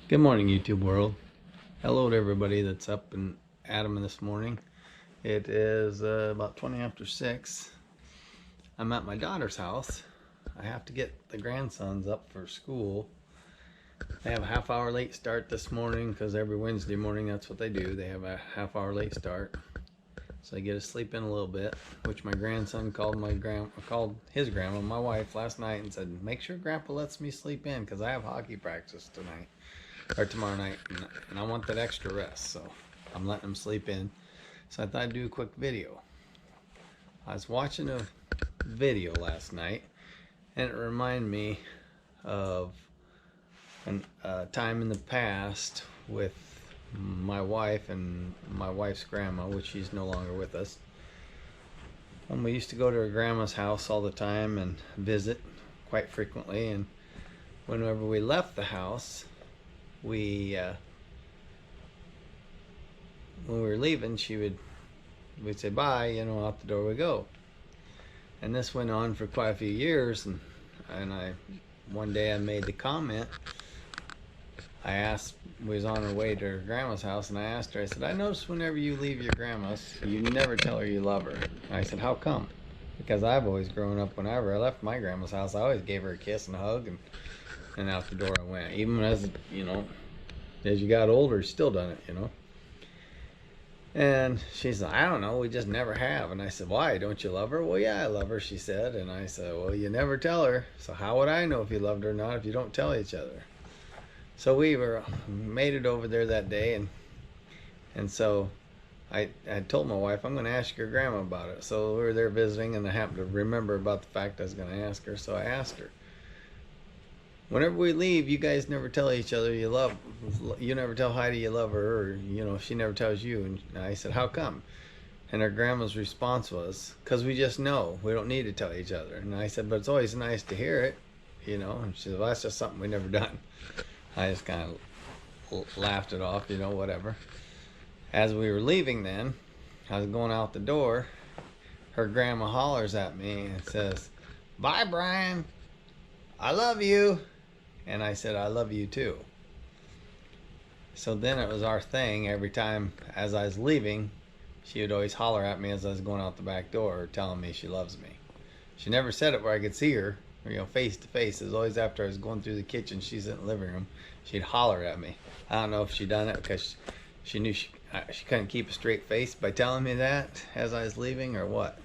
Good morning, YouTube world. Hello to everybody that's up and at 'em this morning. It is about 20 after 6. I'm at my daughter's house. I have to get the grandsons up for school. They have a half-hour late start this morning because every Wednesday morning that's what they do. They have a half-hour late start, so I get to sleep in a little bit. Which my grandson called his grandma, my wife, last night and said, "Make sure Grandpa lets me sleep in because I have hockey practice tonight." Or tomorrow night, and I want that extra rest, so I'm letting them sleep in. So I thought I'd do a quick video. I was watching a video last night, and it reminded me of a time in the past with my wife and my wife's grandma, which she's no longer with us. And we used to go to her grandma's house all the time and visit quite frequently, and whenever we left the house, when we were leaving, we'd say bye, out the door we go. And this went on for quite a few years, and one day I made the comment. We was on our way to her grandma's house, and I asked her, I said, "I noticed whenever you leave your grandma's, you never tell her you love her." And I said, "How come?" Because I've always grown up, whenever I left my grandma's house, I always gave her a kiss and a hug, and out the door I went. Even as you got older, still done it, And she's like, "I don't know, we just never have." And I said, "Why? Don't you love her?" "Well, yeah, I love her," she said. And I said, "Well, you never tell her. So how would I know if you loved her or not if you don't tell each other?" So we made it over there that day, and so I told my wife, "I'm going to ask your grandma about it." So we were there visiting, and I happened to remember about the fact I was going to ask her. So I asked her, "Whenever we leave, you guys never tell each other you never tell Heidi you love her, or she never tells you." And I said, "How come?" And her grandma's response was, "Because we just know. We don't need to tell each other." And I said, "But it's always nice to hear it, And she said, "Well, that's just something we never done." I just kind of laughed it off, whatever. As we were leaving then, I was going out the door, her grandma hollers at me and says, "Bye, Brian. I love you." And I said, "I love you too." So then it was our thing. Every time as I was leaving, she would always holler at me as I was going out the back door, telling me she loves me. She never said it where I could see her, face to face. It was always after I was going through the kitchen. She's in the living room. She'd holler at me. I don't know if she done it because she knew she couldn't keep a straight face by telling me that as I was leaving, or what.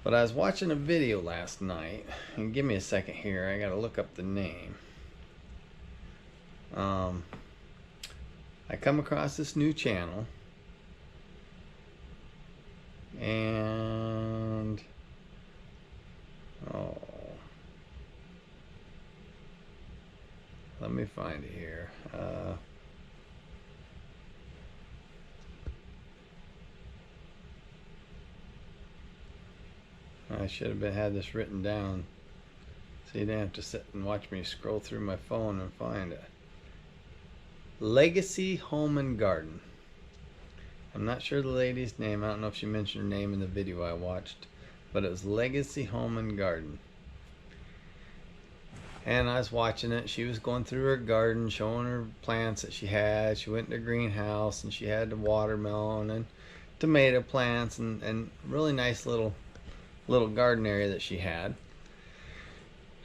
But I was watching a video last night, and give me a second here, I gotta look up the name. I come across this new channel, and let me find it here. I should have had this written down so you didn't have to sit and watch me scroll through my phone and find it. Legacy Home and Garden. I'm not sure the lady's name. I don't know if she mentioned her name in the video I watched, but it was Legacy Home and Garden. And I was watching it. She was going through her garden, showing her plants that she had. She went in the greenhouse, and she had the watermelon and tomato plants and really nice little garden area that she had.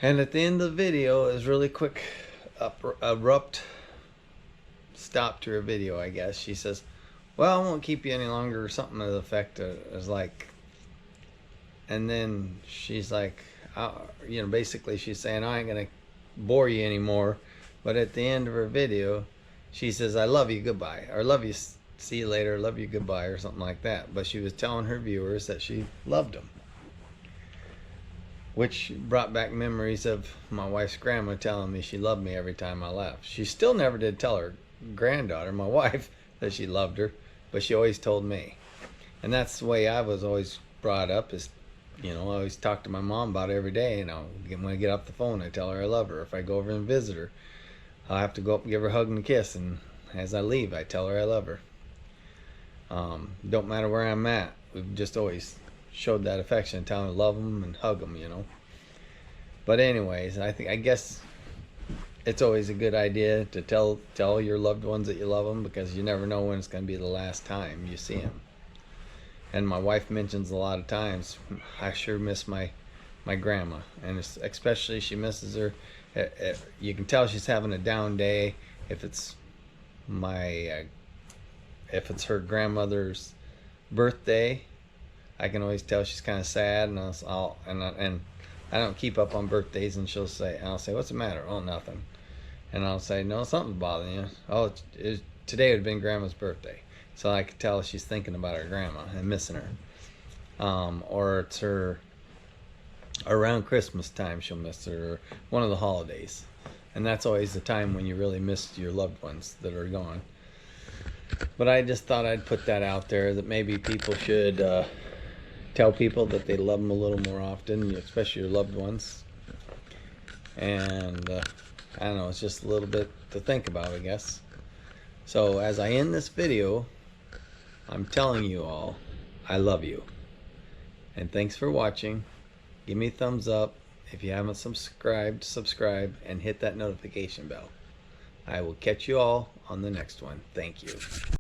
And at the end of the video, it was really quick, abrupt stop to her video, I guess. She says, "Well, I won't keep you any longer," or something to the effect of like, and then she's like, basically she's saying, "I ain't gonna bore you anymore." But at the end of her video, she says, "I love you, goodbye," or "Love you, see you later, love you, goodbye," or something like that. But she was telling her viewers that she loved them, which brought back memories of my wife's grandma telling me she loved me every time I left. She still never did tell her granddaughter, my wife, that she loved her, but she always told me. And that's the way I was always brought up, is I always talk to my mom about it every day. When I get off the phone, I tell her I love her. If I go over and visit her, I'll have to go up and give her a hug and a kiss, and as I leave, I tell her I love her. Don't matter where I'm at, we've just always showed that affection, telling her love them and hug them, But anyways, I guess it's always a good idea to tell your loved ones that you love them, because you never know when it's going to be the last time you see them. And my wife mentions a lot of times, I sure miss my grandma, and especially she misses her. You can tell she's having a down day if it's if it's her grandmother's birthday. I can always tell she's kind of sad, and and I don't keep up on birthdays, and I'll say, what's the matter? Oh, nothing. And I'll say, no, something's bothering you. Oh, today would have been Grandma's birthday. So I could tell she's thinking about her grandma and missing her. Or it's around Christmas time she'll miss her, or one of the holidays. And that's always the time when you really miss your loved ones that are gone. But I just thought I'd put that out there, that maybe people should tell people that they love them a little more often, especially your loved ones. And I don't know, it's just a little bit to think about, I guess. So as I end this video, I'm telling you all, I love you. And thanks for watching. Give me a thumbs up. If you haven't subscribed, subscribe, and hit that notification bell. I will catch you all on the next one. Thank you.